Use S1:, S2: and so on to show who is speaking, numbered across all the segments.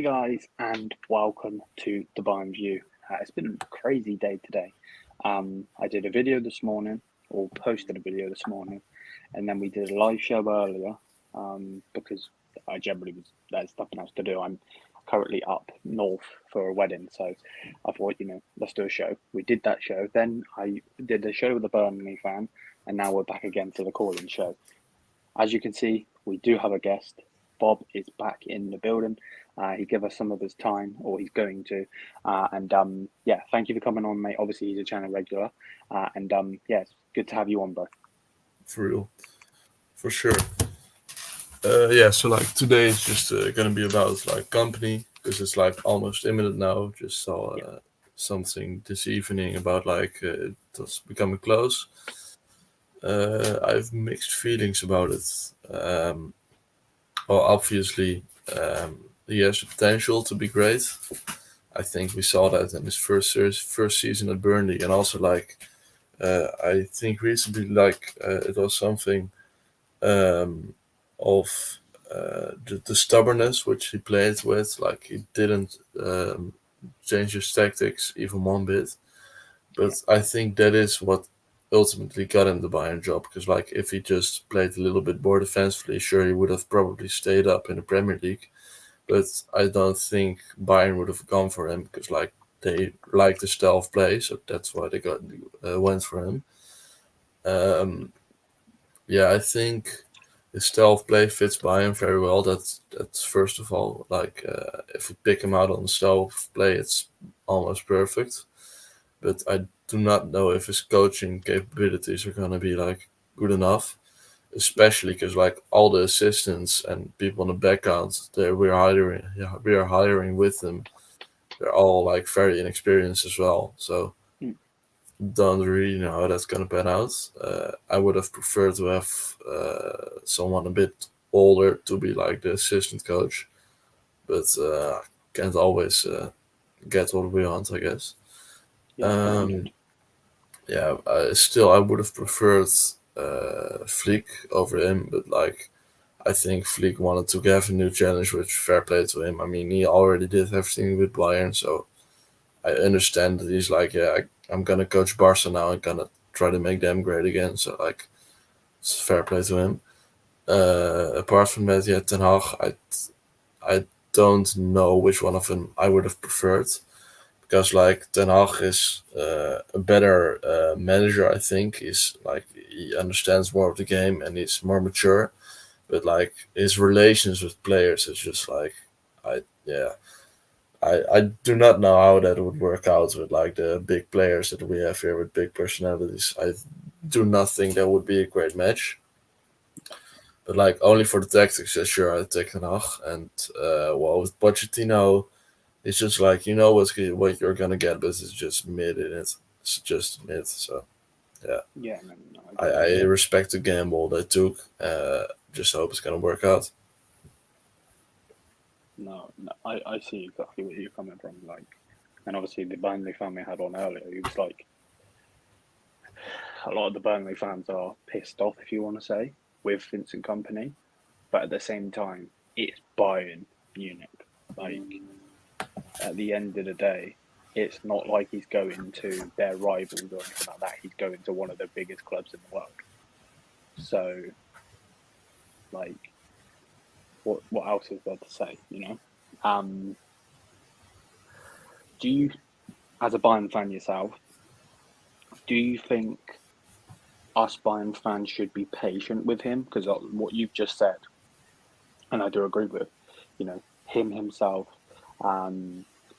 S1: Hey guys, and welcome to the Bayern View. It's been a crazy day today. I did a video this morning, or posted a video this morning, and then we did a live show earlier because I generally there's nothing else to do. I'm currently up north for a wedding, so I thought, let's do a show. We did that show, then I did a show with a Burnley fan, and now we're back again to the calling show. As you can see, we do have a guest. Bob is back in the building. He gave us some of his time, or he's going to. Thank you for coming on, mate. Obviously, he's a channel regular. It's good to have you on, bro.
S2: For real. For sure. So today is just going to be about company, because it's almost imminent now. Just saw something this evening about it's becoming close. I have mixed feelings about it. Obviously, he has the potential to be great. I think we saw that in his first season at Burnley, and also I think recently it was something of the stubbornness which he played with. He didn't change his tactics even one bit. But I think that is what ultimately got him the Bayern job, because if he just played a little bit more defensively, sure, he would have probably stayed up in the Premier League. But I don't think Bayern would have gone for him, because they like the style of play, so that's why they went for him. I think his style of play fits Bayern very well. That's first of all, if you pick him out on the style of play, it's almost perfect. But I do not know if his coaching capabilities are gonna be good enough, especially because all the assistants and people in the background that we are hiring with him, they're all very inexperienced as well. So don't really know how that's gonna pan out. I would have preferred to have someone a bit older to be the assistant coach, but can't always get what we want, I guess. I would have preferred Flick over him, but I think Flick wanted to have a new challenge, which fair play to him. I mean, he already did everything with Bayern, so I understand that he's I'm gonna coach Barca now and gonna try to make them great again. So it's fair play to him. Apart from that, Ten Hag, I don't know which one of them I would have preferred, because Ten Hag is a better manager. I think he's he understands more of the game and he's more mature, but his relations with players is just I do not know how that would work out with the big players that we have here with big personalities. I do not think that would be a great match. But only for the tactics, yeah, sure, I'd take Ten Hag. And with Pochettino, it's just what you're gonna get, but it's just mid in it. It's just mid. So yeah.
S1: Yeah,
S2: I respect the gamble they took. Just hope it's gonna work out.
S1: No, I see exactly where you're coming from. And obviously the Burnley fan we had on earlier, he was a lot of the Burnley fans are pissed off, if you want to say, with Vincent Kompany, but at the same time, it's Bayern Munich. At the end of the day, it's not like he's going to their rivals or anything like that. He's going to one of the biggest clubs in the world. So, what else is there to say? Do you, as a Bayern fan yourself, do you think us Bayern fans should be patient with him? Because what you've just said, and I do agree with, him himself,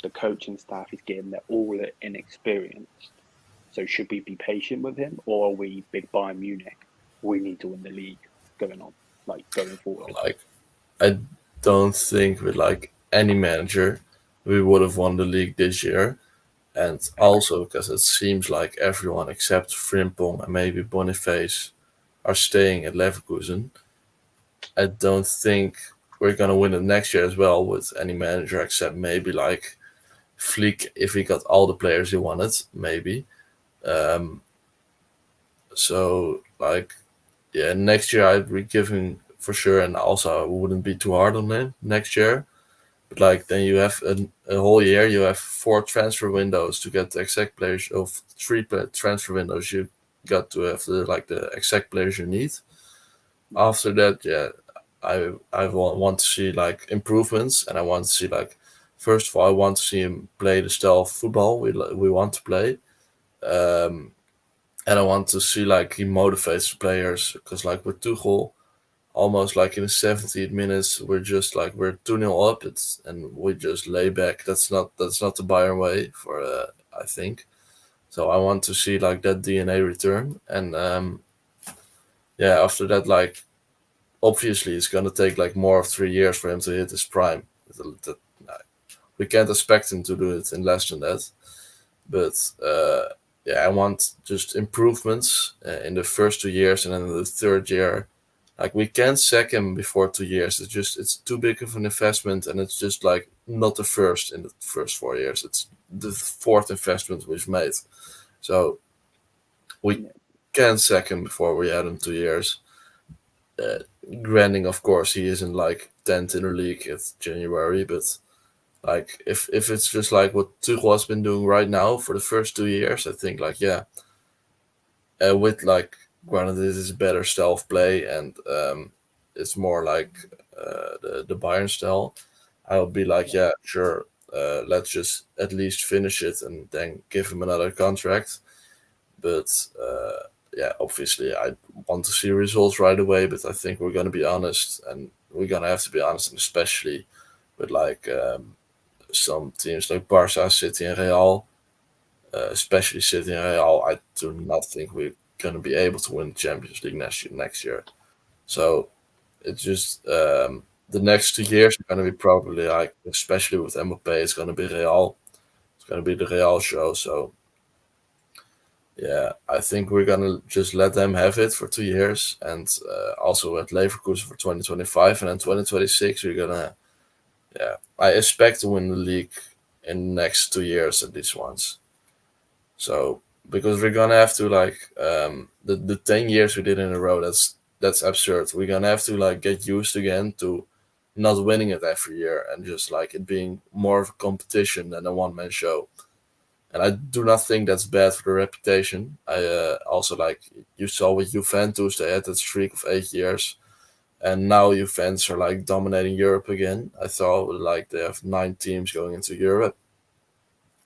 S1: the coaching staff is getting, they're all inexperienced. So should we be patient with him, or are we big Bayern Munich? We need to win the league going forward.
S2: I don't think with any manager we would have won the league this year. And also because it seems like everyone except Frimpong and maybe Boniface are staying at Leverkusen. I don't think we're gonna win it next year as well with any manager except maybe Flick, if he got all the players he wanted, maybe. Next year I'd be giving for sure, and also I wouldn't be too hard on him next year. But like then you have a whole year, you have 4 transfer windows to get the exact players of 3 transfer windows. You got to have the exact players you need. After that, yeah, I want to see like improvements, and I want to see like first of all, I want to see him play the style of football we want to play, and I want to see like he motivates the players because like with Tuchel, almost like in the 70th minutes, we're 2-0 up, and we just lay back. That's not the Bayern way for I think. So I want to see like that DNA return, and yeah, after that, like obviously it's gonna take like more of 3 years for him to hit his prime. We can't expect him to do it in less than that. But yeah, I want just improvements in the first 2 years, and then in the third year, like we can't sack him before 2 years. It's too big of an investment, and it's just like not the first in the first 4 years. It's the fourth investment we've made. So we can't sack him before we add him 2 years. Granting, of course, he isn't like 10th in the league at January, but like if it's just like what Tuchel has been doing right now for the first 2 years, I think like yeah, with like granted this is a better style of play, and it's more like the Bayern style. I would be like yeah, sure, let's just at least finish it and then give him another contract. But yeah, obviously I want to see results right away, but I think we're gonna be honest, and we're gonna have to be honest, and especially with like some teams like Barca, City, and Real, especially City and Real, I do not think we're going to be able to win the Champions League next year. So it's just the next 2 years are going to be probably like, especially with Mbappe, it's going to be Real. It's going to be the Real show. So yeah, I think we're going to just let them have it for 2 years, and also at Leverkusen for 2025, and then 2026 we're gonna yeah, I expect to win the league in the next 2 years at least once. So because we're gonna have to like the 10 years we did in a row, that's absurd. We're gonna have to like get used again to not winning it every year, and just like it being more of a competition than a one man show. And I do not think that's bad for the reputation. I also like you saw with Juventus, they had that streak of 8 years, and now Juventus are like dominating Europe again. I thought like they have 9 teams going into Europe.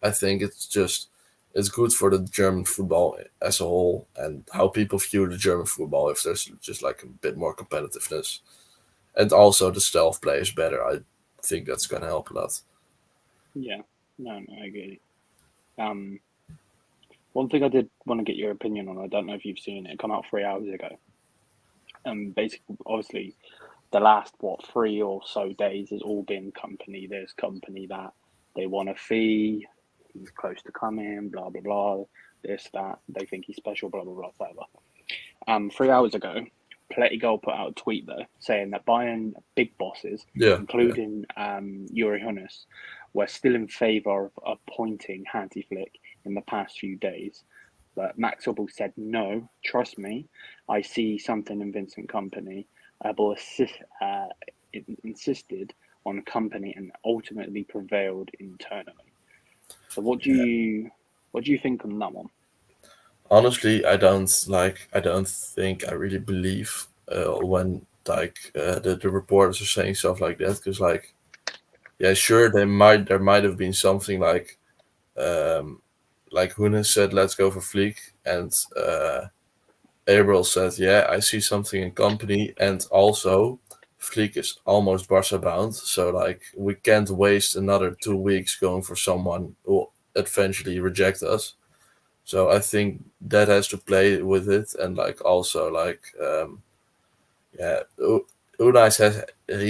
S2: I think it's good for the German football as a whole, and how people view the German football if there's just like a bit more competitiveness, and also the style of play is better. I think that's gonna help a lot.
S1: Yeah, no, I agree. One thing I did want to get your opinion on, I don't know if you've seen it, it come out 3 hours ago. Basically, obviously, the last, 3 or so days has all been Kompany. There's Kompany that they want a fee, he's close to coming, blah, blah, blah, this, that, they think he's special, blah, blah, blah, whatever. 3 hours ago, Plettigol put out a tweet, though, saying that Bayern big bosses,
S2: Yeah,
S1: including Uri Hunnes, were still in favour of appointing Hansi Flick in the past few days. But Max Hubble said, no, trust me, I see something in Vincent Kompany. Hubble insisted on Kompany and ultimately prevailed internally. So what do you think on that one?
S2: honestly, I don't think I really believe when like the reporters are saying stuff like that, because like yeah, sure, there might have been something like Hunes said, let's go for Fleek, and Abril said, yeah, I see something in Kompany, and also Fleek is almost Barca bound, so like we can't waste another 2 weeks going for someone who will eventually reject us. So I think that has to play with it, and like also like yeah, Unai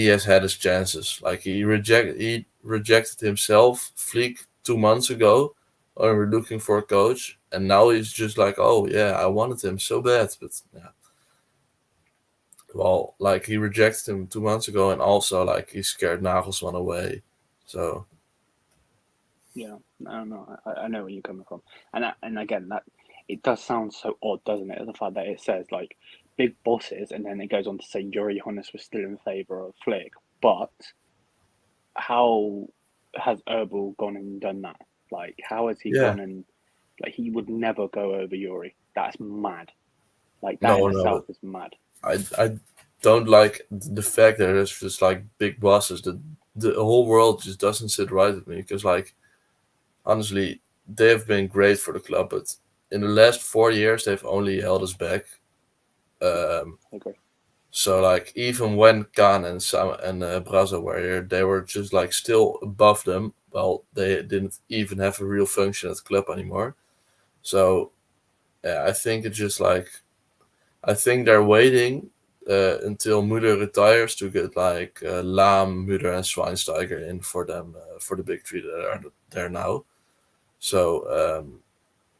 S2: has had his chances. Like he rejected himself Fleek 2 months ago when we were looking for a coach, and now he's just like, oh yeah, I wanted him so bad, but yeah. Well, like he rejected him 2 months ago, and also like he scared Nagelsmann away. So
S1: Yeah, no, I know where you're coming from, and again that it does sound so odd, doesn't it? The fact that it says like big bosses, and then it goes on to say Yuri Hunnes was still in favour of Flick, but how has Herbal gone and done that? Like, how has he
S2: Yeah,
S1: gone and like he would never go over Yuri? That's mad. Like that in
S2: no, no,
S1: itself
S2: but
S1: is mad.
S2: I don't like the fact that there's just like big bosses. The whole world just doesn't sit right with me because like honestly, they have been great for the club, but in the last 4 years they've only held us back.
S1: Yeah,
S2: Um,
S1: I agree.
S2: so like even when Khan and Sam and Braza were here, they were just like still above them. Well, they didn't even have a real function at the club anymore. So yeah, I think it's just like I think they're waiting until Müller retires to get like Lahm, Müller, and Schweinsteiger in for them for the big three that are there now. So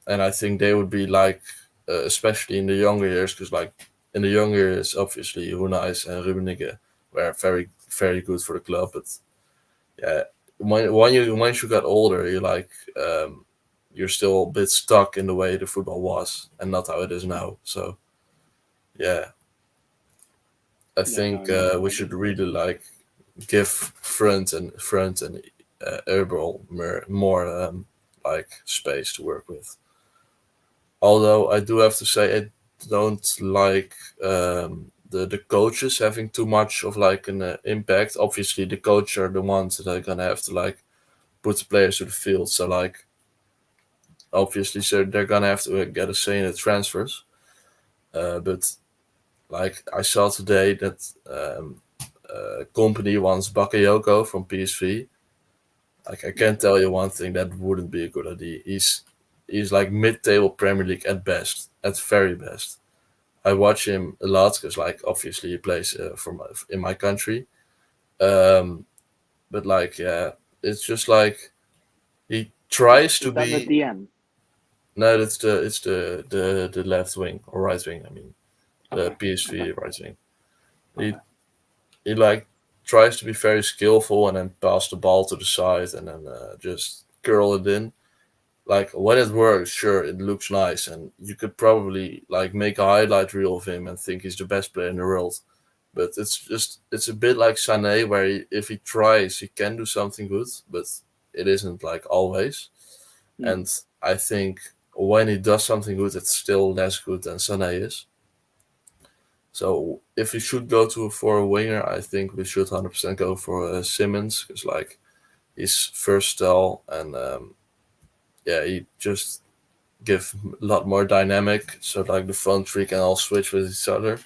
S2: and I think they would be like, especially in the younger years, because like in the younger years, obviously Hunais and Rummenigge were very very good for the club, but yeah, once you got older, you like you're still a bit stuck in the way the football was and not how it is now. So yeah, I
S1: Yeah, no,
S2: think
S1: no,
S2: we
S1: I
S2: should
S1: agree.
S2: really like give front and Herbal more like space to work with. Although I do have to say I don't like the coaches having too much of like an impact. Obviously, the coach are the ones that are gonna have to like put the players to the field. So like obviously, so they're gonna have to get a say in the transfers. But like I saw today that company wants Bakayoko from PSV. Like I
S1: Yeah,
S2: can tell you one thing that wouldn't be a good idea. He's like mid-table Premier League at best, at very best. I watch him a lot because, like, obviously he plays in my country. Um, but like, yeah, it's just like he tries to
S1: is that the
S2: be.
S1: DM?
S2: No, it's the left wing or right wing. I mean, the
S1: Okay, okay,
S2: PSV right wing. He
S1: okay.
S2: he like tries to be very skillful and then pass the ball to the side and then just curl it in. Like when it works, sure, it looks nice, and you could probably like make a highlight reel of him and think he's the best player in the world. But it's a bit like Sané, where if he tries, he can do something good, but it isn't like always.
S1: Mm.
S2: And I think when he does something good, it's still less good than Sané is. So if we should go for a winger, I think we should 100% go for Simmons because like he's versatile and yeah, he just give a lot more dynamic. So like the front three can all switch with each other.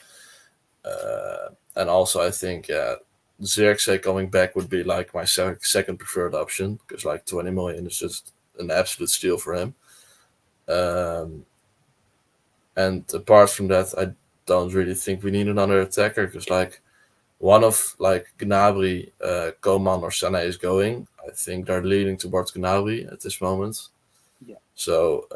S2: And also I think yeah, Xerxes coming back would be like my second preferred option because like 20 million is just an absolute steal for him. Um, and apart from that, I don't really think we need another attacker because like one of like Gnabry, Coman or Sané is going. I think they're leaning towards Gnabry at this moment.
S1: Yeah,
S2: So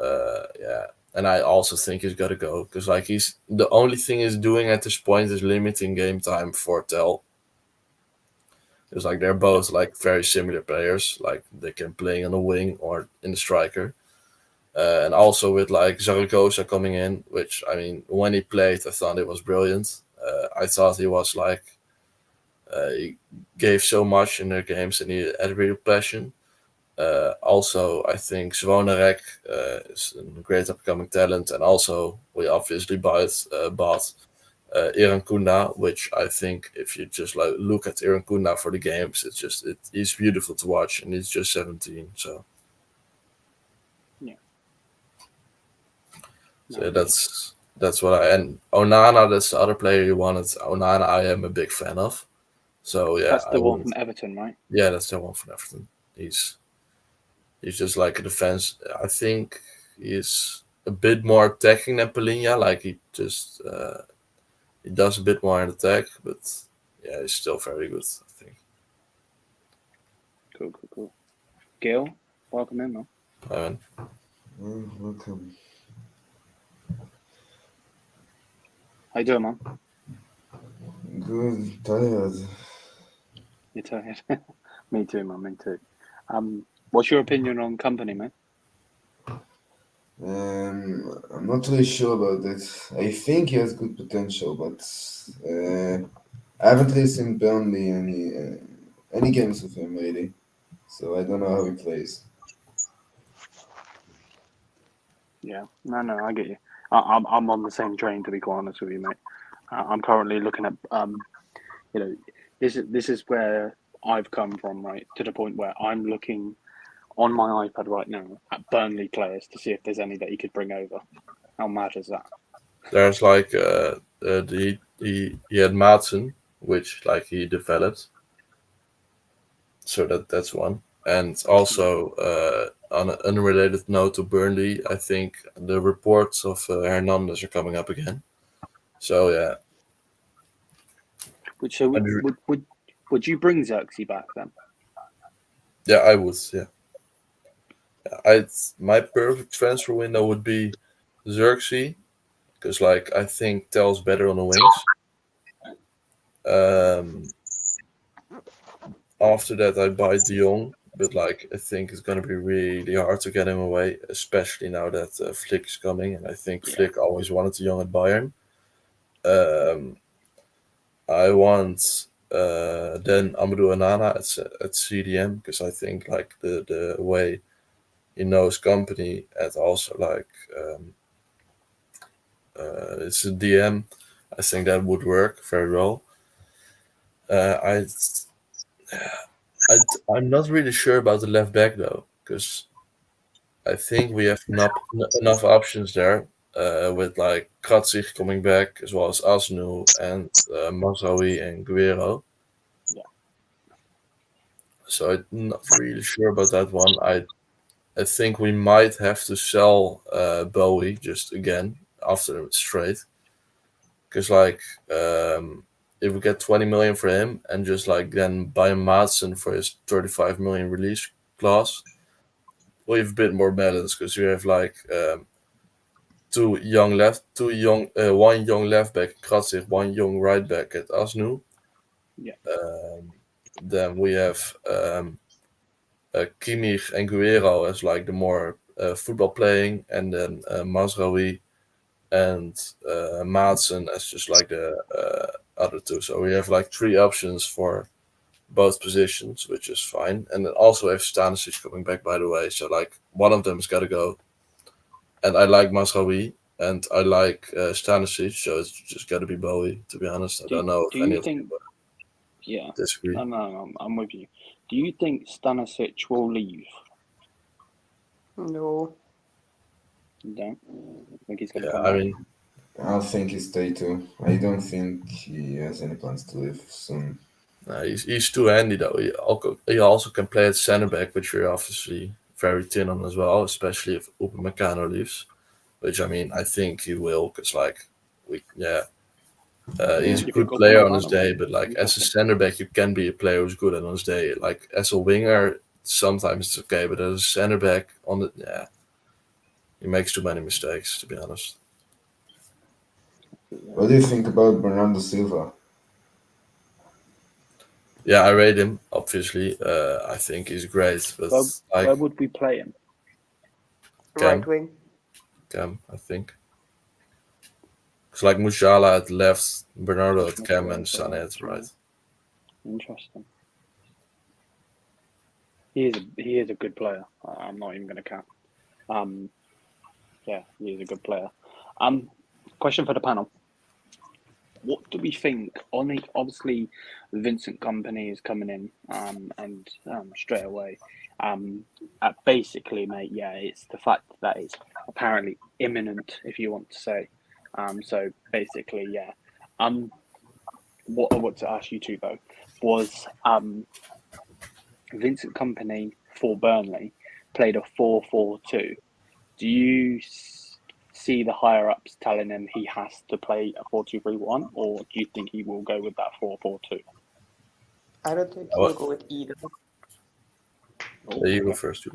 S2: yeah, and I also think he's got to go because like he's the only thing he's doing at this point is limiting game time for Tel. It's like they're
S1: yeah,
S2: both like very similar players. Like they can play on the wing or in the striker. And also with like Zaragoza coming in, which I mean, when he played, I thought it was brilliant. I thought he was like he gave so much in their games and he had real passion. Also, I think Zvonarek is a great upcoming talent, and also we obviously bought Iran Kunda, which I think if you just like look at Iran Kunda for the games, he's beautiful to watch, and he's just 17. So
S1: yeah. No,
S2: so
S1: agreed.
S2: that's what I and Onana. That's the other player you wanted. Onana, I am a big fan of. So yeah,
S1: That's
S2: I
S1: the one
S2: wouldn't.
S1: from Everton, right?
S2: Yeah, that's the one from Everton. He's He's just like a defense. I think he's a bit more attacking than Palinha. Like he does a bit more in attack, but yeah, he's still very good. I think.
S1: Cool, cool, cool. Gil, welcome in, man.
S2: Um,
S3: Welcome.
S1: How you doing, man?
S3: Good, tired.
S1: You tired? Me too, man. Me too. What's your opinion on Company, man?
S3: I'm not really sure about that. I think he has good potential, but I haven't really seen Burnley any games with him really. So I don't know how he plays.
S1: Yeah, no, I get you. I'm on the same train, to be quite honest with you, mate. I'm currently looking at this is where I've come from, right, to the point where I'm looking on my iPad right now at Burnley players to see if there's any that he could bring over. How mad is that?
S2: There's like he had Madsen, which like he developed, so that's one. And also on an unrelated note to Burnley, I think the reports of Hernandez are coming up again. So yeah.
S1: So would you bring Xerxes back then?
S2: Yeah, I would. Yeah. My perfect transfer window would be Xerxes, because like I think Tel's better on the wings. After that, I buy De Jong, but like I think it's gonna be really hard to get him away, especially now that Flick is coming, and I think Flick always wanted De Jong at Bayern. I want then Amadou Onana at CDM, because I think like the way he knows Kompany, and also like it's a DM. I think that would work very well. I'm not really sure about the left back though, because I think we have enough options there, with like Kratzig coming back, as well as Asnu and Mazraoui and Guerrero.
S1: Yeah.
S2: So I'm not really sure about that one. I think we might have to sell Bowie just again after straight, because like if we get 20 million for him and just like then buy Madsen for his 35 million release clause, we have a bit more balance, because you have like one young left back Kratzig, one young right back at Asnu.
S1: Yeah.
S2: Then we have Kimmich and Guerrero as like the more football playing, and then Mazraoui and Madsen as just like the other two. So we have like three options for both positions, which is fine. And then also have Stanisic coming back, by the way. So like one of them has got to go. And I like Mazraoui and I like Stanisic, so it's just got to be Bowie. To be honest, I don't know if any of them disagree.
S1: No, I'm with you. Do you think Stanisic will leave?
S4: No.
S1: You don't? I think he's going to
S2: Yeah,
S1: come
S2: I
S1: back.
S2: mean,
S3: I think he stay too. I don't think he has any plans to leave soon.
S2: he's too handy though. He also can play at center back, which we're obviously very thin on as well, especially if Upamecano leaves. Which I mean, I think he will, because like he's a
S1: You
S2: good
S1: think
S2: player on his
S1: Upamecano
S2: day,
S1: will?
S2: but like as a center back, you can be a player who's good on his day. Like as a winger, sometimes it's okay, but as a center back he makes too many mistakes, to be honest.
S3: What do you think about Bernardo Silva?
S2: Yeah, I rate him, obviously. I think he's great, but like
S1: Where would we play him?
S4: Right wing.
S2: Cam, I think. It's like Musiala at left, Bernardo at Cam, and Sané at right.
S1: Interesting. He is a good player. I'm not even going to count. Yeah, he is a good player. Question for the panel. What do we think? Obviously, Vincent Kompany is coming in, and straight away. Basically, mate, yeah, it's the fact that it's apparently imminent, if you want to say. So basically, yeah. What I want to ask you two though was Vincent Kompany for Burnley played a 4-4-2. Do you see the higher ups telling him he has to play a 4-2-3-1, or do you think he will go with that 4-4-2?
S4: I don't think he'll go with either.
S2: You go first.
S1: So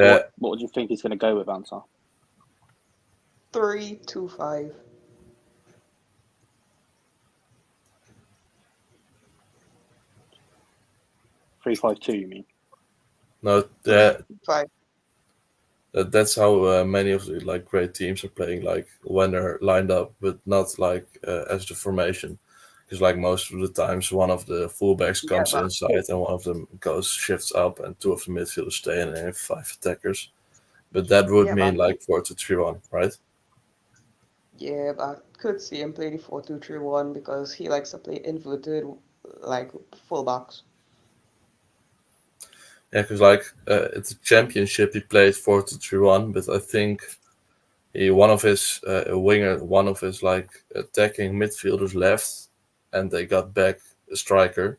S2: Yeah.
S1: what do you think he's going to go with, Ansar?
S4: 3-2-5.
S1: 3-5-2, you mean?
S2: No,
S4: 5.
S2: that's how many of the like great teams are playing, like when they're lined up, but not like as the formation. because like most of the times one of the fullbacks
S4: Yeah,
S2: comes
S4: but-
S2: inside and one of them shifts up and two of the midfielders stay and they have 5 attackers. But that would
S4: Yeah,
S2: mean
S4: but-
S2: like 4-2-3-1, right?
S4: Yeah, but I could see him play the 4-2-3-1 because he likes to play inverted, like fullbacks.
S2: Yeah, because like at the championship he played 4-2-3-1, but I think one of his like attacking midfielders left, and they got back a striker.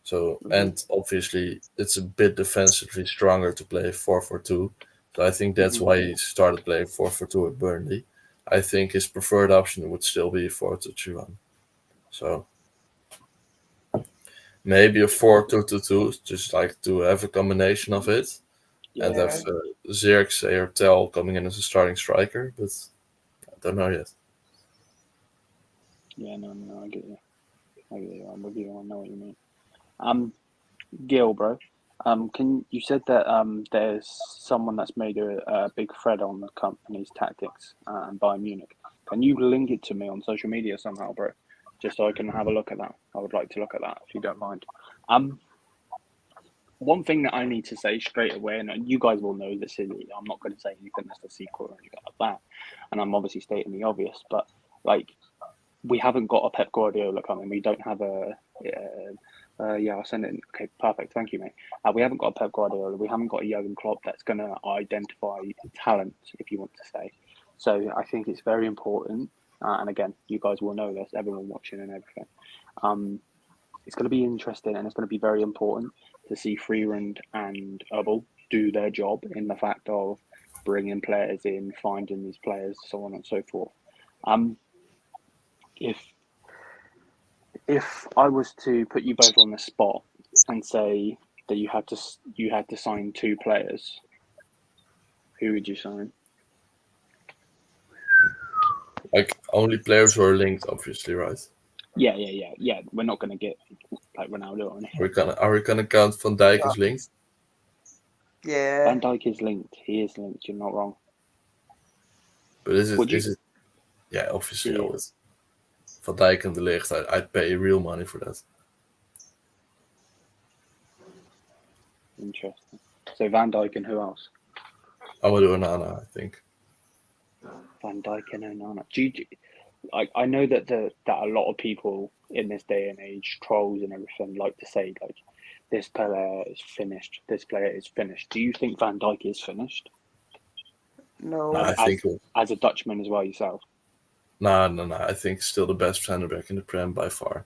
S2: So and obviously it's a bit defensively stronger to play 4-4-2. So I think that's why he started playing 4-4-2 at Burnley. I think his preferred option would still be 4-2-3-1. So maybe a 4-2-2-2, just like to have a combination of it, and
S4: Yeah.
S2: have Zirkzee or Tel coming in as a starting striker, but I don't know yet.
S1: Yeah, no, I get you. I'm with you. I know what you mean. Gil, bro. You said that there's someone that's made a big thread on the company's tactics and Bayern Munich. Can you link it to me on social media somehow, bro? Just so I can have a look at that. I would like to look at that if you don't mind. One thing that I need to say straight away, and you guys will know this, I'm not going to say anything that's a secret or anything like that, and I'm obviously stating the obvious, but like we haven't got a Pep Guardiola coming. We don't have I'll send it. Okay, perfect. Thank you, mate. We haven't got a Pep Guardiola. We haven't got a Jurgen Klopp that's going to identify talent, if you want to say. So I think it's very important. And again, you guys will know this, everyone watching and everything. It's going to be interesting and it's going to be very important to see Freerand and Hubble do their job in the fact of bringing players in, finding these players, so on and so forth. If I was to put you both on the spot and say that you had to sign 2 players, who would you sign?
S2: Like only players who are linked, obviously, right?
S1: Yeah. We're not going to get like Ronaldo on it.
S2: Are we gonna count Van Dijk as linked?
S4: Yeah.
S1: Van Dijk is linked. He is linked. You're not wrong.
S2: But is
S1: Would you-
S2: it? Yeah, obviously
S1: Yeah.
S2: I would. Van Dijk and De Ligt, I'd pay real money for that.
S1: Interesting. So Van Dijk and who else?
S2: I would do Onana, I think.
S1: Van Dijk and Onana. I know that that a lot of people in this day and age, trolls and everything, like to say like this player is finished. This player is finished. Do you think Van Dijk is finished?
S4: No.
S2: I think
S1: As a Dutchman as well yourself.
S2: no. I think still the best centre back in the Prem by far.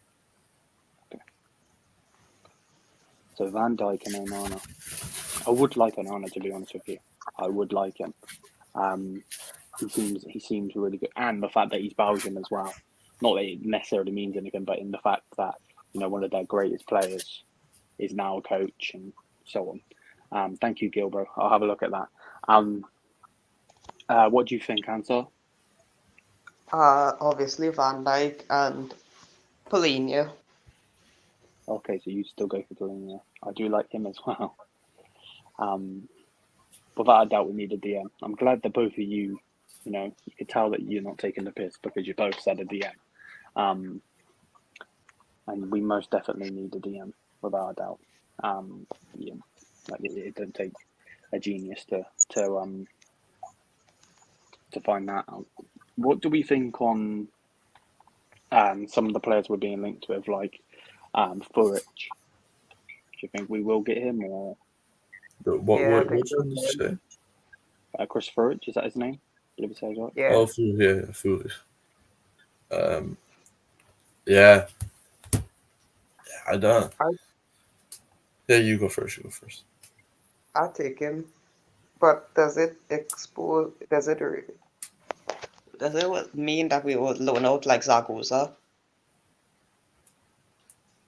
S1: So Van Dijk and Onana. I would like Onana, to be honest with you. I would like him. He seems really good, and the fact that he's Belgian as well. Not that it necessarily means anything, but in the fact that one of their greatest players is now a coach and so on. Thank you, Gilbert. I'll have a look at that. What do you think, Ansar?
S4: Obviously Van Dijk and Paulinho.
S1: Okay, so you still go for Delaney. I do like him as well. Without a doubt, we need a DM. I'm glad that both of you, you could tell that you're not taking the piss because you both said a DM. And we most definitely need a DM, without a doubt. It doesn't take a genius to find that out. What do we think on some of the players we're being linked with, like Furich? Do you think we will get him, or
S2: What
S4: Yeah, I
S2: did
S4: think so.
S2: you say?
S1: Chris Furich? Is that his name? Did I say that?
S4: Yeah.
S2: Oh, Furious. Yeah. I don't. Yeah, you go first.
S4: I'll take him. But does it mean that we would loan out like Zaragoza?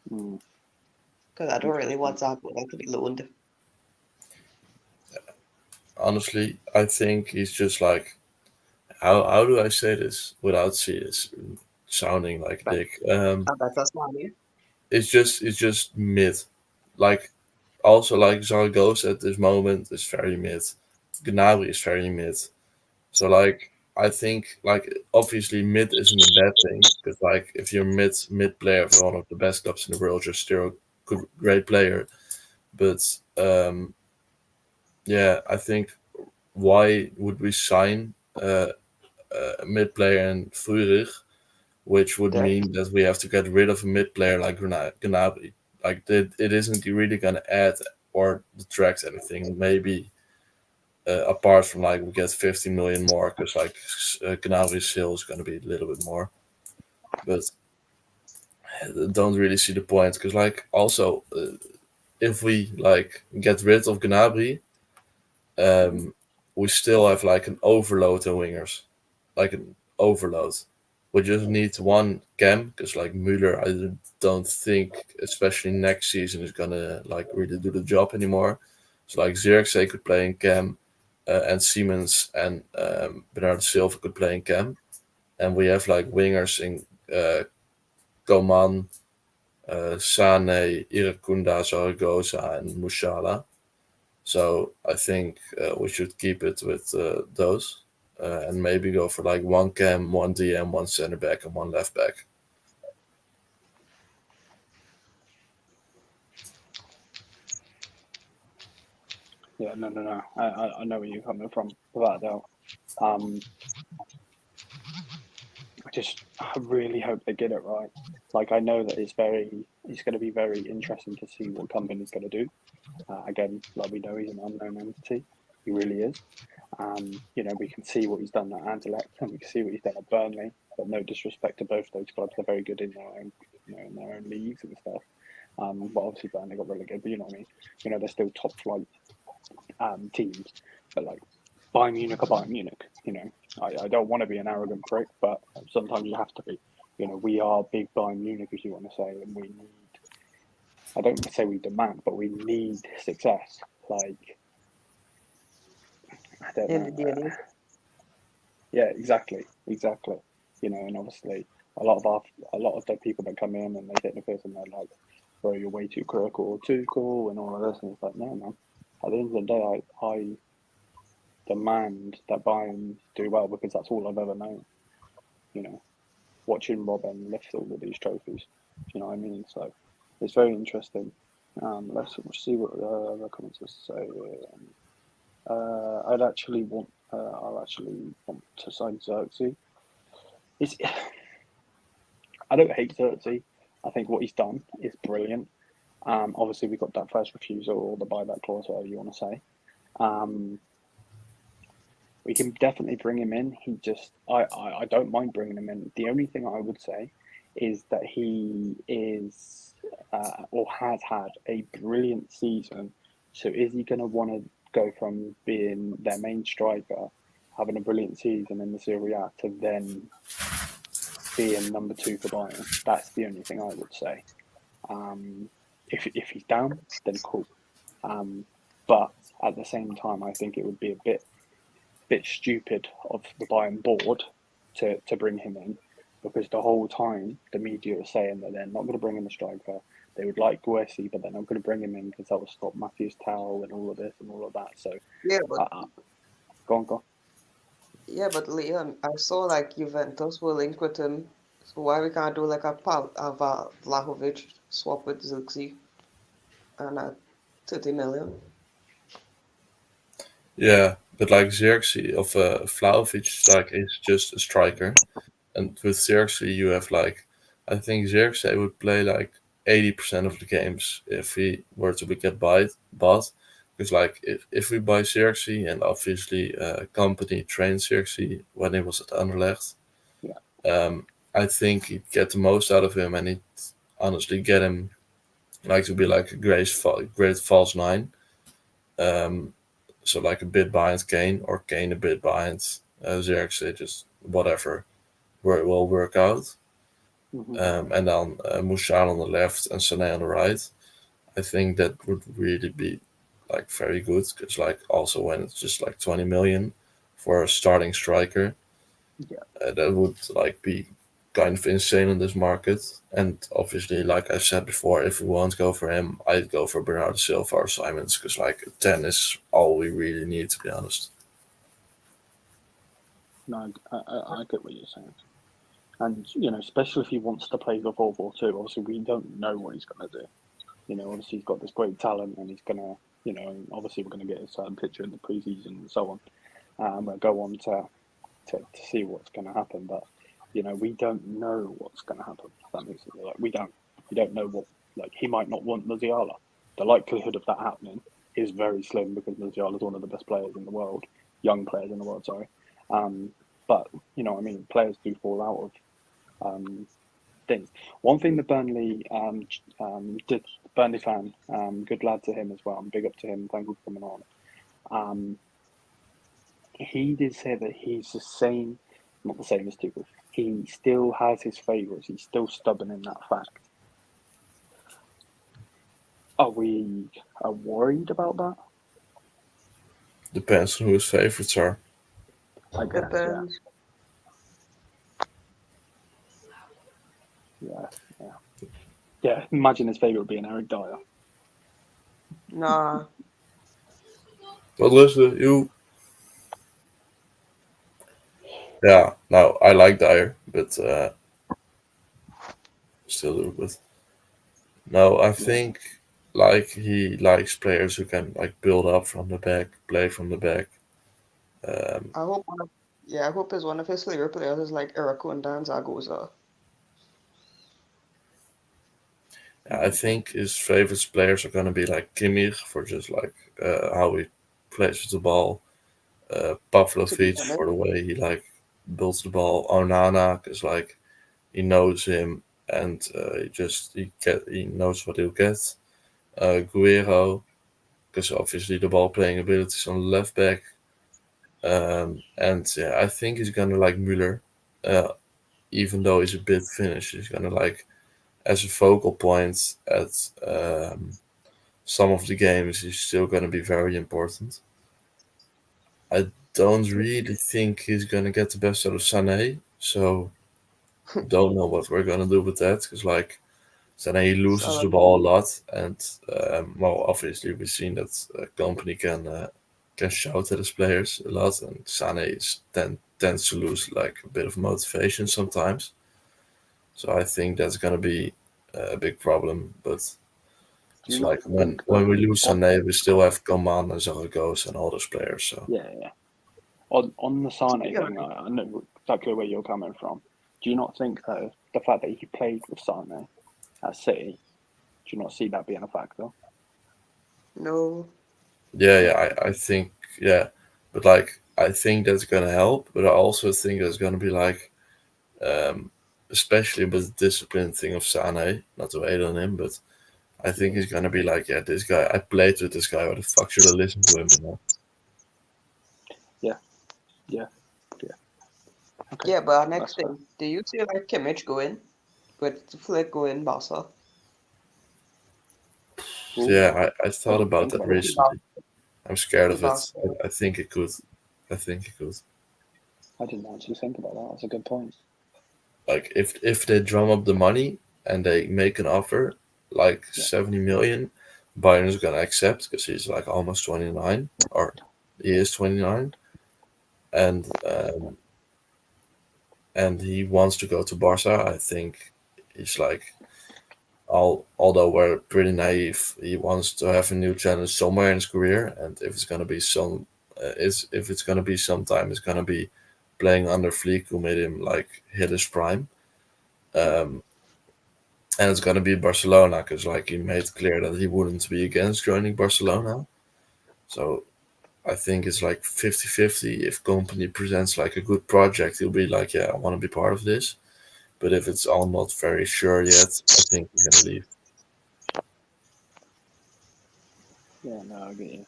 S4: Because I don't really want Zaragoza to be loaned.
S2: Honestly, I think he's just like, how do I say this without sounding like a dick?
S4: I bet that's money.
S2: It's just mid. Like, also like Zaragoza at this moment is very mid. Gnabry is very mid. So like, I think like obviously mid isn't a bad thing because like if you're mid player for one of the best clubs in the world, you're still a great player. But yeah, I think why would we sign a mid player in Furich, which would
S4: That
S2: mean that we have to get rid of a mid player like Gnabry. Like it isn't really going to add or detract anything. Maybe apart from like we get 15 million more because like Gnabry's sale is going to be a little bit more, but I don't really see the point because like also if we like get rid of Gnabry, we still have like an overload in wingers, like an overload. We just need one cam because like Müller, I don't think, especially next season, is gonna like really do the job anymore. So like Zirkzee could play in cam, and Siemens and Bernardo Silva could play in cam, and we have like wingers in Coman, Sane, Irakunda, Zaragoza, and Musiala. So I think we should keep it with those, and maybe go for like one cam, one DM, one center back, and one left back.
S1: Yeah, no. I know where you're coming from, without a doubt. I really hope they get it right. Like, I know that it's going to be very interesting to see what Kompany's going to do. Again, like we know he's an unknown entity. He really is. We can see what he's done at Anderlecht, and we can see what he's done at Burnley. But no disrespect to both those clubs, they're very good in their own, in their own leagues and stuff. But obviously Burnley got relegated. But you know what I mean. They're still top flight teams. But like Bayern Munich or Bayern Munich. I don't want to be an arrogant prick, but sometimes you have to be. We are big Bayern Munich, as you want to say, and we need. I don't say we demand, but we need success. Like, I don't
S4: in
S1: know.
S4: the DNA.
S1: Yeah, exactly. And obviously, a lot of the people that come in and they take the piss and they're like, "Bro, you're way too critical or too cool," and all of this, and it's like, no, man. At the end of the day, I demand that Bayern do well because that's all I've ever known. Watching Robin lift all of these trophies. You know what I mean? So it's very interesting. Let's see what the comments say. I'll actually want to sign Xerxes. I don't hate Xerxes. I think what he's done is brilliant. Obviously, we got that first refusal or the buyback clause, whatever you want to say. We can definitely bring him in. I don't mind bringing him in. The only thing I would say is that he is or has had a brilliant season. So is he going to want to go from being their main striker, having a brilliant season in the Serie A, to then being number 2 for Bayern? That's the only thing I would say. If he's down, then cool. But at the same time, I think it would be a bit stupid of the Bayern board to bring him in, because the whole time the media are saying that they're not going to bring in a striker. They would like Guessi, but they're not going to bring him in because that will stop Matthijs and all of this and all of that. So
S4: Yeah, but
S1: go on.
S4: yeah, but Leon, I saw like Juventus will link with him. So why we can't do like a Vlahovic swap with Zirkzee and 30 million?
S2: Yeah, but like Xerxes of Vlahovic, like is just a striker, and with Xerxes you have like, I think Xerxes would play like 80% of the games if he were to get bought. Because like if we buy Xerxes, and obviously Kompany trained Xerxes when he was at Anderlecht, I think he'd get the most out of him, and he'd honestly get him like to be like a great false nine. So like a bit behind Kane, or Kane a bit behind Xerxes, just whatever where it will work out. And then Musiala on the left and Sané on the right. I think that would really be like very good, because like also when it's just like 20 million for a starting striker, that would like be kind of insane in this market. And obviously, like I said before, if we won't go for him, I'd go for Bernardo Silva or Simons, because like 10 is all we really need, to be honest.
S1: No, I get what you're saying. And, especially if he wants to play the 4-4-2, obviously we don't know what he's going to do. Obviously he's got this great talent and he's going to, obviously we're going to get a certain picture in the preseason and so on. We'll go on to see what's going to happen. But, we don't know what's going to happen. If that makes sense. Like, we don't know what, he might not want Musiala. The likelihood of that happening is very slim because Musiala is one of the best players in the world, young players in the world, sorry. But, players do fall out of things. One thing that Burnley did, Burnley fan, good lad to him as well, and big up to him, thank you for coming on. He did say that he's the same, not the same as Tuchel. He still has his favourites. He's still stubborn in that fact. Are we worried about that?
S2: Depends on who his favourites are.
S1: I guess,
S4: Depends.
S1: Yeah, imagine his favourite being Eric Dyer.
S4: Nah.
S2: But listen, you. Yeah, no, I like Dyer, but still do. But no, I think he likes players who can build up from the back, play from the back.
S4: I hope I hope one of his favorite players is like Eric and Dan Zaragoza.
S2: I think his favorite players are gonna be like Kimmich for just how he plays with the ball, Pavlovic for the way he builds the ball, Onana because he knows him and he knows what he'll get. Guerrero because obviously the ball playing abilities on the left back. And yeah, I think he's gonna like Müller, even though he's a bit finished. He's gonna as a focal point at some of the games. He's still gonna be very important. I don't really think he's gonna get the best out of Sané, so don't know what we're gonna do with that because Sané loses the ball a lot, and obviously we've seen that Kompany can shout at his players a lot, and Sané tends to lose a bit of motivation sometimes. So I think that's gonna be a big problem. But it's when we lose Sané, we still have Coman and Zaragoza and all those players. So
S1: yeah. On the Sané thing, I know exactly where you're coming from. Do you not think though the fact that he played with Sané at City, do you not see that being a factor?
S4: No.
S2: Yeah, I think but I think that's gonna help. But I also think there's gonna be especially with the discipline thing of Sané, not to hate on him, but I think he's gonna be this guy. I played with this guy. Why the fuck should I listen to him?
S1: Yeah. Okay.
S4: Yeah, but our next thing, do you see Kimmich going with Flick going Barca?
S2: Yeah, I thought about that recently. I'm scared of it. I think it could. I
S1: didn't actually think about that. That's a good point.
S2: If they drum up the money and they make an offer 70 million, Bayern is gonna accept because he's almost 29, or he is 29, and he wants to go to Barca. I think he's although we're pretty naive, he wants to have a new challenge somewhere in his career, and if it's gonna be sometime, it's gonna be playing under Flick, who made him hit his prime, and it's gonna be Barcelona because he made clear that he wouldn't be against joining Barcelona. So I think it's 50-50. If Kompany presents a good project, he'll be yeah, I want to be part of this. But if it's all not very sure yet, I think he's gonna leave.
S1: Yeah, no, I get you.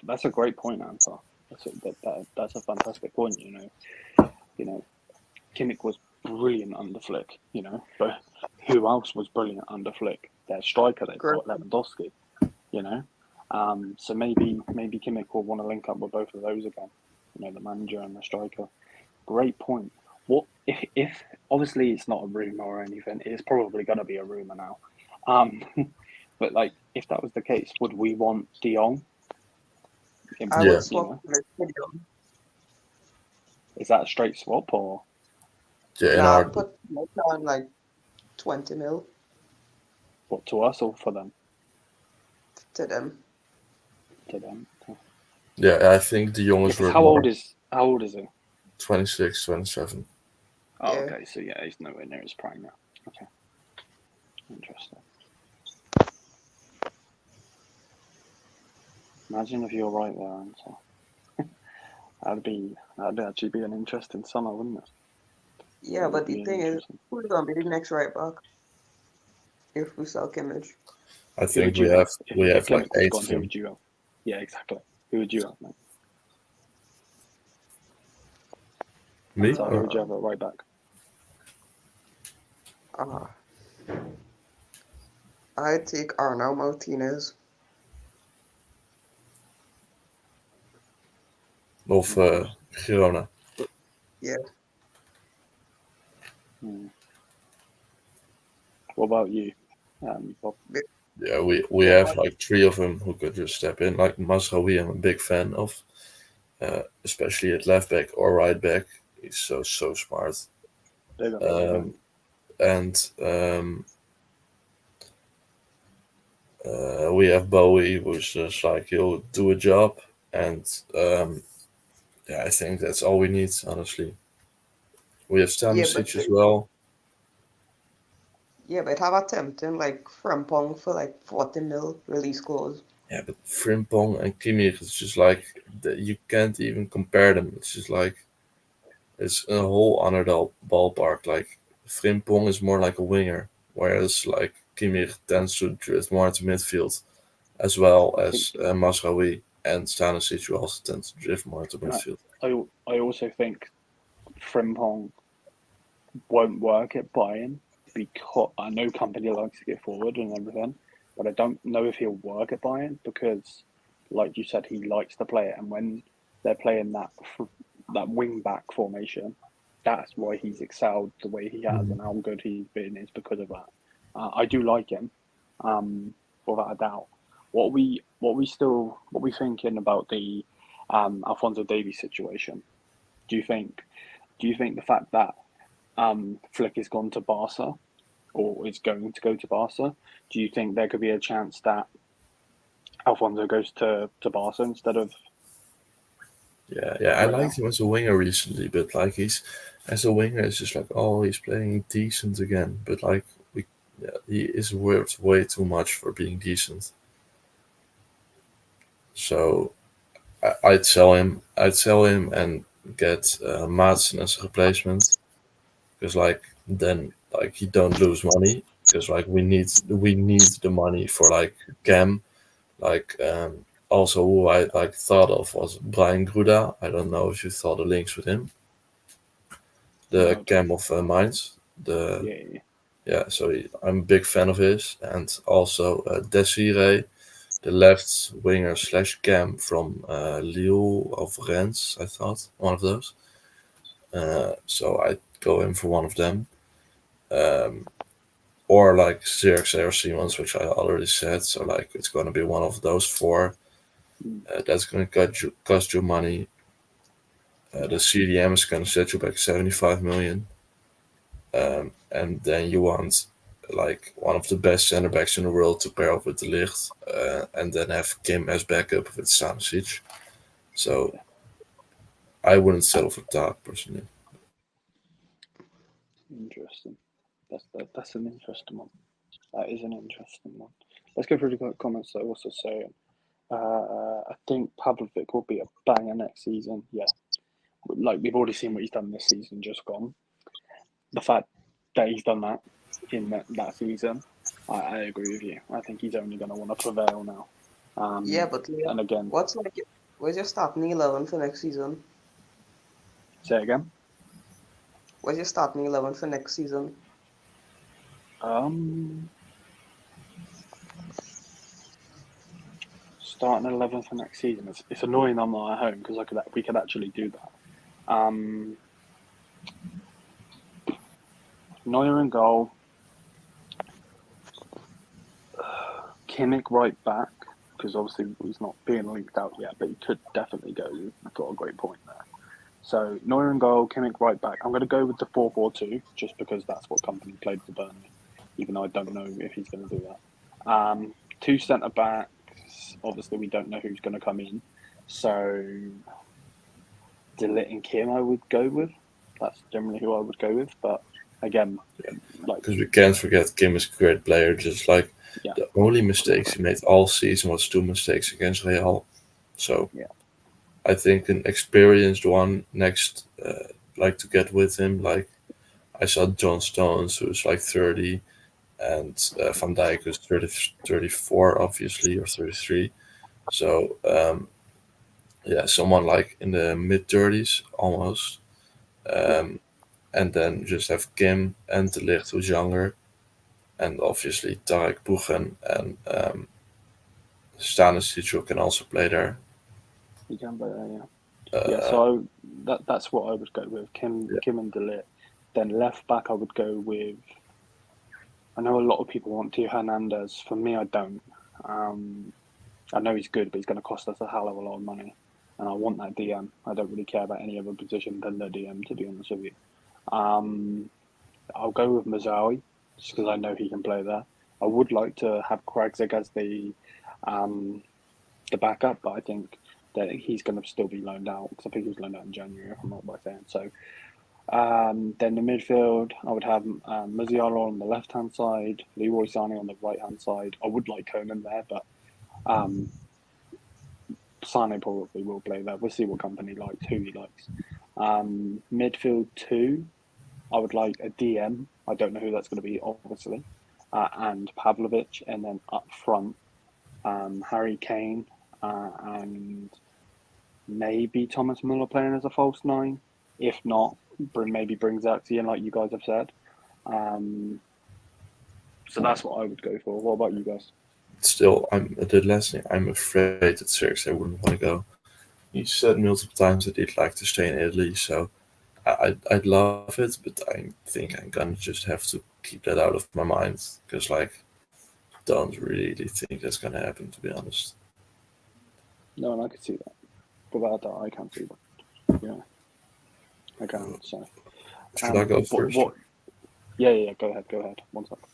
S1: That's a great point, Answer. That's a fantastic point. Kimmich was brilliant under Flick. But who else was brilliant under Flick? Their striker, they've got Lewandowski. So maybe Kimmich will want to link up with both of those again. The manager and the striker. Great point. What if obviously it's not a rumor or anything? It's probably going to be a rumor now. But if that was the case, would we want De Jong?
S4: I would swap with De Jong.
S1: Is that a straight swap or
S2: Yeah, in
S4: Nah,
S2: our
S4: put on like 20 mil
S1: what, to us or for them?
S4: to them.
S1: To them.
S2: yeah, I think the Jong
S1: Yeah,
S2: is
S1: 'cause
S2: worth
S1: how
S2: more.
S1: old is he?
S2: 26, 27.
S1: Oh,
S4: Yeah.
S1: okay. So yeah, he's nowhere near his prime now. Okay, interesting. Imagine if you're right there, and so that'd actually be an interesting summer, wouldn't it?
S4: Yeah,
S1: It would
S4: but the
S1: be
S4: thing is,
S1: interesting.
S4: who's gonna be the next right back if we sell Kimmich?
S2: I
S1: Who
S2: think
S1: would
S2: we
S1: you
S2: have
S1: if
S2: we have like
S1: Kimmich was
S2: 8
S1: gone?
S2: of
S1: Who
S2: them.
S1: would you have? Yeah, exactly. Who would you have, mate?
S2: Me?
S1: So who would you have at right back?
S4: Uh, I take Arnau Martinez.
S2: Of Girona.
S4: Yeah.
S1: What about you, Bob?
S2: Yeah, we
S4: Yeah,
S2: have like 3 of them who could just step in. Like Mazraoui, I'm a big fan of, especially at left back or right back. He's so smart.
S1: Big up, big up.
S2: And we have Bowie, who's just like he'll do a job, and yeah, I think that's all we need. Honestly, we have
S4: yeah,
S2: Stanisic as well.
S4: but have attempting like Frimpong for like 40 mil release clause.
S2: Yeah, but Frimpong and Kimmich, it's just like you can't even compare them. It's just like it's a whole other ballpark. Like Frimpong is more like a winger, whereas like Kimmich tends to drift more into midfield, as well as Mazraoui and Stanisic, who also tend to drift more into midfield.
S1: I also think Frimpong won't work at Bayern because I know Company likes to get forward and everything, but I don't know if he'll work at Bayern because, like you said, he likes to play it, and when they're playing that wing back formation, that's why he's excelled the way he has and how good he's been is because of that. I do like him, without a doubt. What are we thinking about the Alphonso Davies situation? Do you think the fact that Flick has gone to Barca or is going to go to Barca, do you think there could be a chance that Alfonso goes to Barca instead of?
S2: Yeah, I liked him as a winger recently, but like as a winger, it's just like, oh, he's playing decent again, but like he is worth way too much for being decent. So I'd sell him. I'd sell him and get Madsen as a replacement, because like then like you don't lose money, because like we need the money for like Cam. Like also who I like thought of was Brian Gruda. I don't know if you saw the links with him. The
S1: No,
S2: Cam of Mainz. So I'm a big fan of his, and also Desiree, the left winger / Cam from Lille of Rennes. I thought one of those. So I'd go in for one of them. Or like Xerxes or Siemens, which I already said. So like it's going to be one of those 4. That's going to cost you money. The CDM is going to set you back 75 million. And then you want like one of the best center backs in the world to pair up with the Ligt, and then have Kim as backup with Stanisic. So I wouldn't settle for that personally.
S1: interesting. That's an interesting one. That is an interesting one. Let's go through the comments that also saying. I think Pavlovic will be a banger next season. Yeah, like we've already seen what he's done this season, just gone. The fact that he's done that in that season, I agree with you. I think he's only going to want to prevail now.
S4: Yeah, but Leo,
S1: and again,
S4: where's your starting 11 for next season?
S1: say again.
S4: Where's your starting 11 for next season?
S1: Starting 11 for next season. It's annoying I'm not at home because we could actually do that. Neuer in goal. Kimmich right back, because obviously he's not being linked out yet, but he could definitely go. You've got a great point there. So Neuer in goal, Kimmich right back. I'm going to go with the 4-4-2 just because that's what Kompany played for Burnley, even though I don't know if he's going to do that. Two centre backs. Obviously, we don't know who's going to come in. So Ligt and Kim, I would go with. That's generally who I would go with. But again, like
S2: Because we can't forget Kim is a great player. Just like
S1: Yeah.
S2: the only mistakes he made all season was 2 mistakes against Real. So
S1: Yeah.
S2: I think an experienced one next, like to get with him. Like I saw John Stones, who's like 30, and Van Dijk, who's 34, obviously, or 33. So yeah, someone like in the mid-30s almost. And then just have Kim and De Ligt, who's younger. And obviously Tarek Boegen and Stanisic can also play there.
S1: he can play there, yeah. So that's what I would go with. Kim and De Ligt. Then left back, I would go with. I know a lot of people want Theo Hernandez. For me, I don't. I know he's good, but he's going to cost us a hell of a lot of money. And I want that DM. I don't really care about any other position than the DM, to be honest with you. I'll go with Mazraoui, just because I know he can play there. I would like to have Kragzig as the backup, but I think that he's going to still be loaned out, because I think he was loaned out in January, if I'm not mistaken. So then the midfield, I would have Musiala on the left-hand side, Leroy Sané on the right-hand side. I would like Conan there, but Sané probably will play there. We'll see what Kompany likes, who he likes. Midfield 2, I would like a DM. I don't know who that's going to be, obviously. And Pavlovic, and then up front, Harry Kane, and maybe Thomas Muller playing as a false 9. If not, maybe bring Xaxi in, like you guys have said. So that's what I would go for. What about you guys?
S2: Still, the last thing, I'm afraid that seriously I wouldn't want to go. He said multiple times that he'd like to stay in Italy, so I'd love it, but I think I'm gonna just have to keep that out of my mind, because like, don't really think that's gonna happen, to be honest.
S1: No, and I could see that. Without that, I can't see that. Yeah, I can't. So,
S2: Should I go first?
S1: Yeah. Go ahead. 1 second.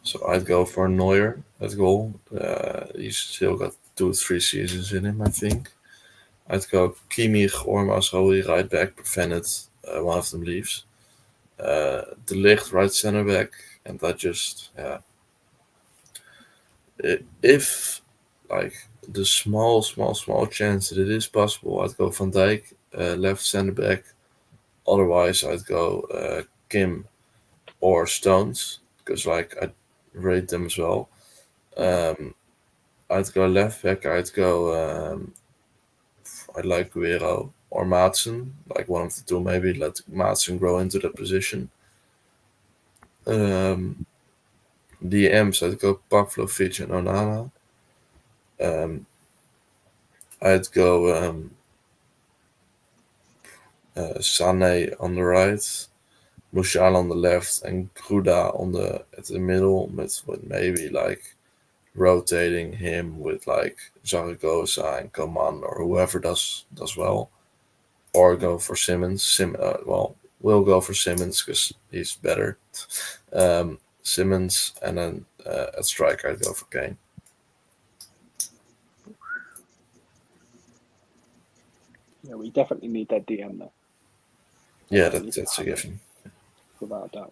S2: So I'd go for Neuer at goal. He's still got 2-3 seasons in him, I think. I'd go Kimmich or Mazraoui right back, provided one of them leaves. De Ligt right center back, and I just if like the small chance that it is possible, I'd go Van Dijk left center back. Otherwise, I'd go Kim or Stones, because like I rate them as well. I'd go left back. I'd go. I'd like Guerrero or Madsen, like one of the two. Maybe let Madsen grow into that position. DMs, I'd go Pavlovic and Onana. I'd go Sané on the right, Musiala on the left, and Gruda at the middle, with maybe like rotating him with like Zaragoza and Coman or whoever does well, or go for Simmons. We'll go for Simmons because he's better. Simmons, and then at striker I'd go for Kane.
S1: Yeah, we definitely need that DM though.
S2: Yeah, that's a given.
S1: Without a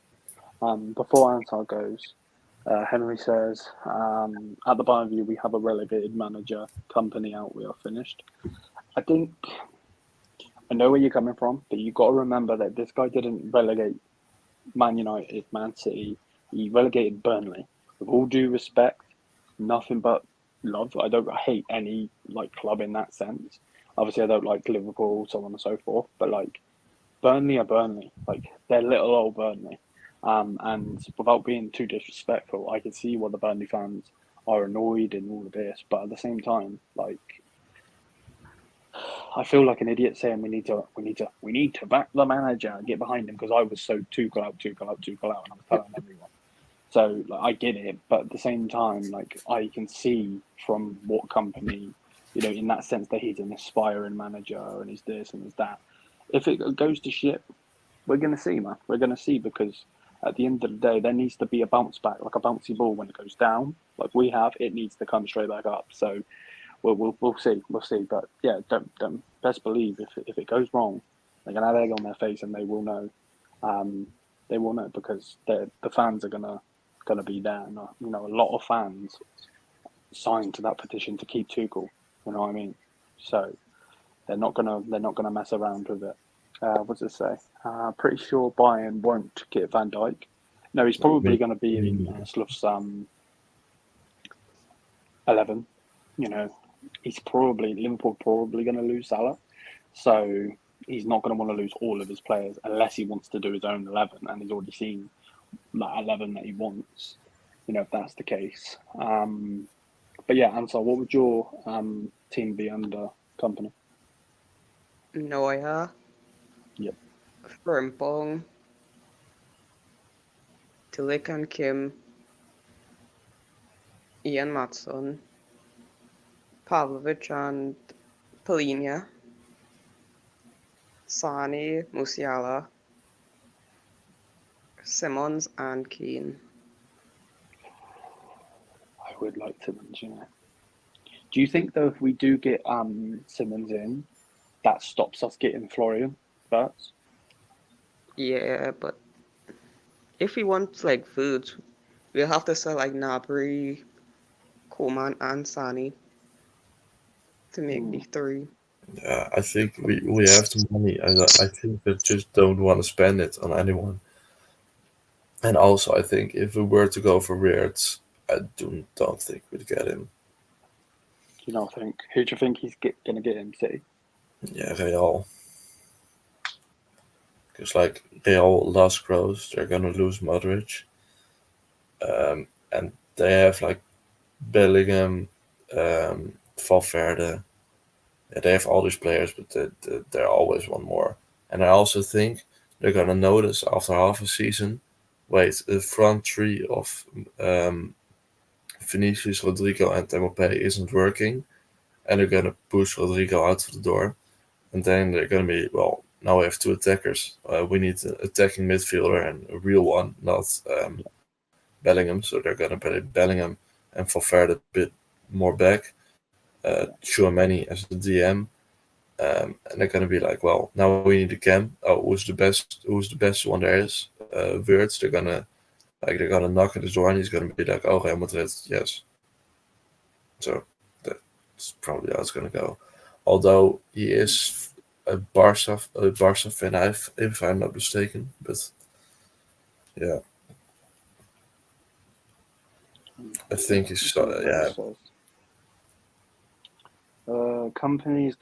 S1: doubt. Before Ansar goes, Henry says, at the Bayern View, we have a relegated manager. Kompany out, we are finished. I think, I know where you're coming from, but you've got to remember that this guy didn't relegate Man United, Man City. He relegated Burnley. With all due respect, nothing but love. I don't hate any like club in that sense. Obviously, I don't like Liverpool, so on and so forth. But like, Burnley are Burnley. Like, they're little old Burnley. And without being too disrespectful, I can see why the Burnley fans are annoyed and all of this. But at the same time, like, I feel like an idiot saying we need to back the manager and get behind him, because I was so Tuchel out, and I was telling everyone. So like, I get it, but at the same time, like, I can see from what Kompany, in that sense that he's an aspiring manager and he's this and he's that. if it goes to shit, we're going to see, man. We're going to see, because at the end of the day, there needs to be a bounce back, like a bouncy ball. When it goes down, like we have, it needs to come straight back up. So we'll see. But yeah, don't best believe if it goes wrong, they're going to have egg on their face, and they will know. They will know, because the fans are gonna be there. And, a lot of fans signed to that petition to keep Tuchel. You know what I mean? So they're not gonna mess around with it. What's it say? Pretty sure Bayern won't get Van Dijk. No, he's probably going to be in Sloug's 11. Liverpool probably going to lose Salah. So he's not going to want to lose all of his players unless he wants to do his own 11, and he's already seen that 11 that he wants. If that's the case. But yeah, Ansar, what would your team be under Kompany?
S4: Neuer.
S1: Yep.
S4: Frimpong. Ligt and Kim. Ian Matson. Pavlovic and Polinia. Sani, Musiala. Simmons and Keane.
S1: I would like Simmons, Do you think, though, if we do get Simmons in, that stops us getting Florian first?
S4: Yeah, but if we want food, we'll have to sell Gnabry, Koeman, and Sani to make the 3.
S2: Yeah, I think we have the money. I think they just don't want to spend it on anyone. And also, I think if we were to go for Weirds, I don't think we'd get him.
S1: You not think? Who do you think he's going to get him? City?
S2: Yeah, Real. Because Real lost Kroos, they're gonna lose Modric, and they have Bellingham, Valverde. Yeah, they have all these players, but they always want more. And I also think they're gonna notice after half a season. Wait, the front three of Vinicius, Rodrigo, and Mbappé isn't working, and they're gonna push Rodrigo out of the door, and then they're gonna be, well, now we have 2 attackers. We need an attacking midfielder and a real one, not Bellingham. So they're gonna play Bellingham and Valverde a bit more back. Tchouaméni as the DM, and they're gonna be well, now we need a cam. Oh, who's the best one there is? Wirtz. They're gonna knock at his door, and he's gonna be oh, Real Madrid, yes. So that's probably how it's gonna go. Although he is a Barca fan, if I'm not mistaken. But yeah, I think he's yeah.
S1: Kompany is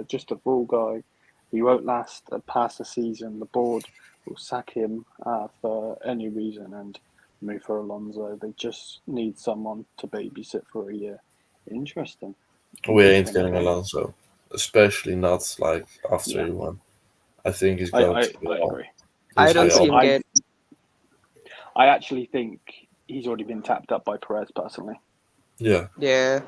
S1: just a full guy. He won't last past the season. The board will sack him for any reason and move for Alonso. They just need someone to babysit for a year. Interesting.
S2: We ain't getting Alonso, especially not after he won. I think he's going to.
S1: I agree.
S4: I don't see him get.
S1: I actually think he's already been tapped up by Perez personally.
S2: Yeah.
S4: Yeah.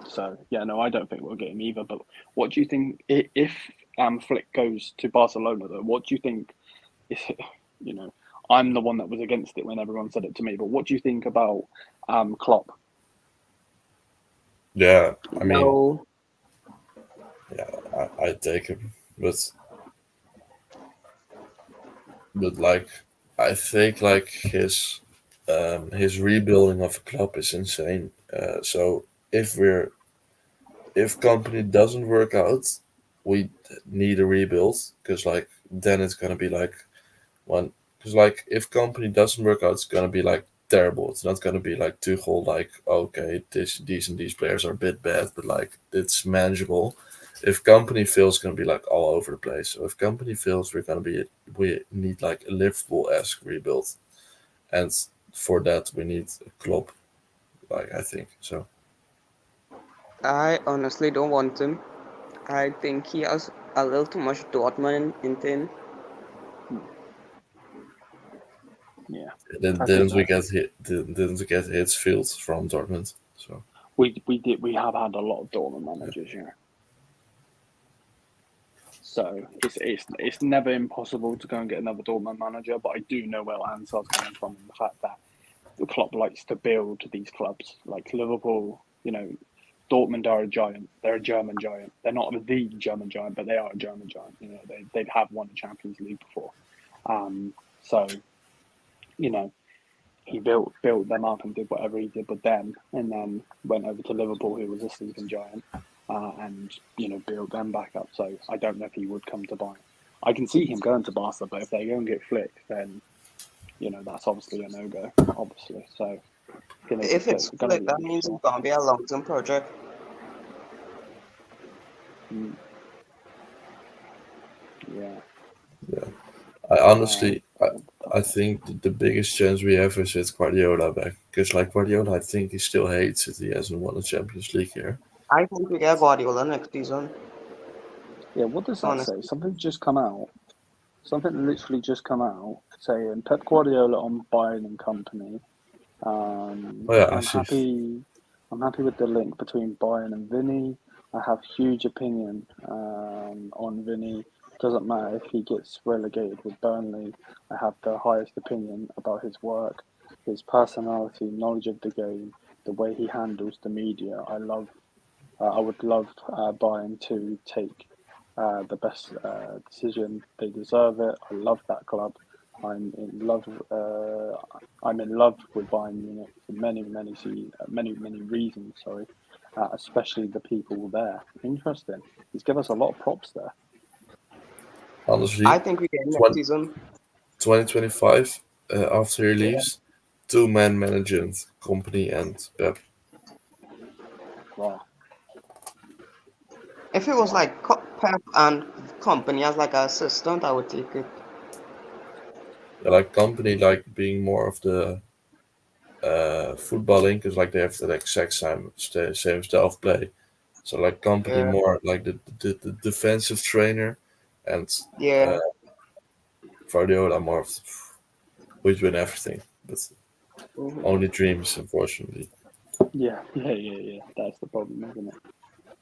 S1: So yeah, no, I don't think we'll get him either. But what do you think if Flick goes to Barcelona? Though, what do you think? I'm the one that was against it when everyone said it to me. But what do you think about Klopp?
S2: Yeah, I mean,
S4: No.
S2: yeah, I'd take him, but I think his rebuilding of a club is insane. So if Kompany doesn't work out, we need a rebuild, because then it's gonna be one. Because if Kompany doesn't work out, it's gonna be terrible. It's not gonna be Tuchel. Okay, these players are a bit bad, but it's manageable. If Kompany fails, it's gonna be all over the place. So if Kompany fails, we need a Liverpool-esque rebuild, and for that we need a Klopp. I think so.
S4: I honestly don't want him. I think he has a little too much Dortmund in him.
S1: Yeah.
S2: Didn't we get hits fields from Dortmund? So
S1: we did. We have had a lot of Dortmund managers, So it's never impossible to go and get another Dortmund manager, but I do know where Ansar's coming from, and the fact that the club likes to build these clubs like Liverpool. You know, Dortmund are a giant. They're a German giant. They're not the German giant, but they are a German giant. You know, they have won the Champions League before. So, you know, he built them up and did whatever he did with them, and then went over to Liverpool, who was a sleeping giant, and you know, built them back up. So I don't know if he would come to Bayern. I can see him going to Barca, but if they go and get flicked, then you know that's obviously a no-go. Obviously, so
S4: If it's like that means it's gonna be a long-term project.
S1: Yeah.
S2: I honestly, I think the biggest chance we have is with Guardiola back. Because like Guardiola, I think he still hates it. He hasn't won the Champions League here.
S4: I think we get Guardiola next season.
S1: Yeah, what does that
S4: Honestly.
S1: say? Something just come out. Something literally just come out saying Pep Guardiola on Bayern and Company. I'm happy with the link between Bayern and Vinny. I have huge opinion on Vinny. Doesn't matter if he gets relegated with Burnley. I have the highest opinion about his work, his personality, knowledge of the game, the way he handles the media. I would love Bayern to take the best decision. They deserve it. I love that club. I'm in love with Bayern Munich for many reasons. Sorry, especially the people there. Interesting. He's given us a lot of props there.
S2: Honestly,
S4: I think we get next season.
S2: 2025, after he leaves, two-man management, Kompany and Pep.
S1: Wow.
S4: If it was like Pep and Company as like an assistant, I would take it.
S2: Yeah, like Kompany, like being more of the footballing, because like they have the exact same style of play. So like Kompany more like the defensive trainer, and Guardiola more of would win everything, but only dreams, unfortunately.
S1: Yeah. That's the problem, isn't it?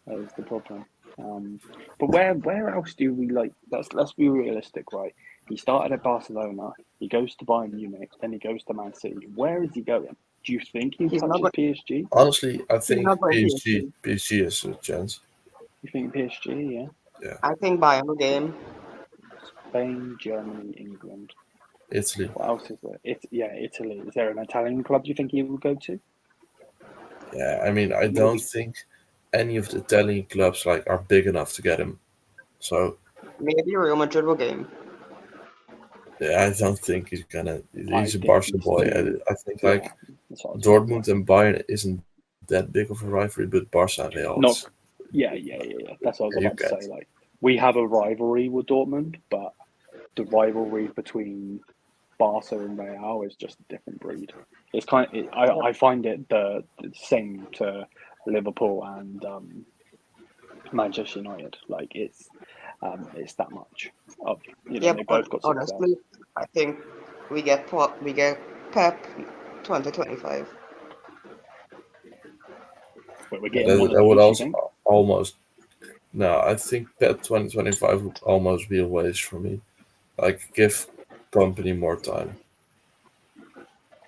S1: That is the problem. But where else do we like? Let's be realistic, right? He started at Barcelona. He goes to Bayern Munich, then he goes to Man City. Where is he going? Do you think he touches PSG?
S2: Honestly, I think
S4: not going
S2: PSG has a chance.
S1: You think PSG? Yeah.
S2: Yeah.
S4: I think Bayern again.
S1: Spain, Germany, England.
S2: Italy.
S1: What else is there? Italy. Is there an Italian club you think he will go to?
S2: Yeah, I mean, I don't think any of the Italian clubs like are big enough to get him. So
S4: maybe Real Madrid will get him.
S2: Yeah, I don't think he's gonna. He's a Barca boy. I think like Dortmund and Bayern isn't that big of a rivalry, but Barca and Real.
S1: Yeah. That's what I was about to say. Like we have a rivalry with Dortmund, but the rivalry between Barca and Real is just a different breed. It's I find it the same to Liverpool and Manchester United. Like it's that much. They both got success.
S4: Honestly, I think we get Pep 2025.
S1: But we're getting
S2: that would also almost. No, I think Pep 2025 would almost be a waste for me. Like give Kompany more time.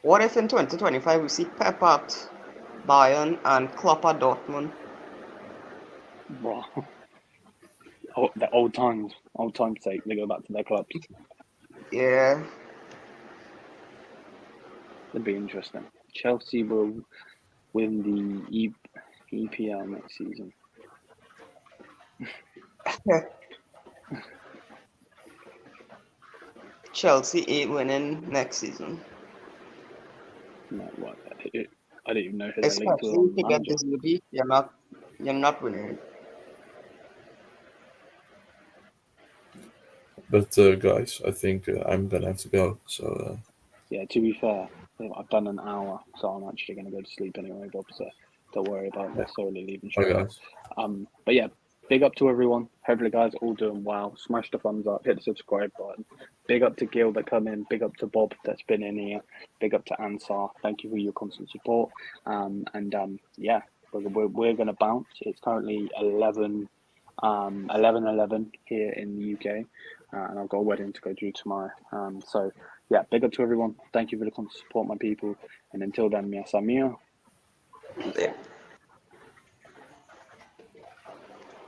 S4: What if in 2025 we see Pep at Bayern and Klopp at Dortmund?
S1: Wow. The old times sake, they go back to their clubs.
S4: Yeah.
S1: It'd be interesting. Chelsea will win the EPL next season.
S4: Chelsea ain't winning next season.
S1: No, what? I don't even know who
S4: they're linked to. Especially if you get this Libby, you're not winning.
S2: But guys, I think I'm gonna have to go. So
S1: yeah, to be fair, I've done an hour, so I'm actually gonna go to sleep anyway, Bob. So don't worry about necessarily leaving straight. But yeah, big up to everyone. Hopefully, guys are all doing well. Smash the thumbs up, hit the subscribe button. Big up to Gil that come in. Big up to Bob that's been in here. Big up to Ansar. Thank you for your constant support. Yeah, we're gonna bounce. It's currently 11 11:11 here in the UK, and I've got a wedding to go to tomorrow. So yeah, big up to everyone. Thank you for the support, my people. And until then, mi amigo.
S4: Yeah.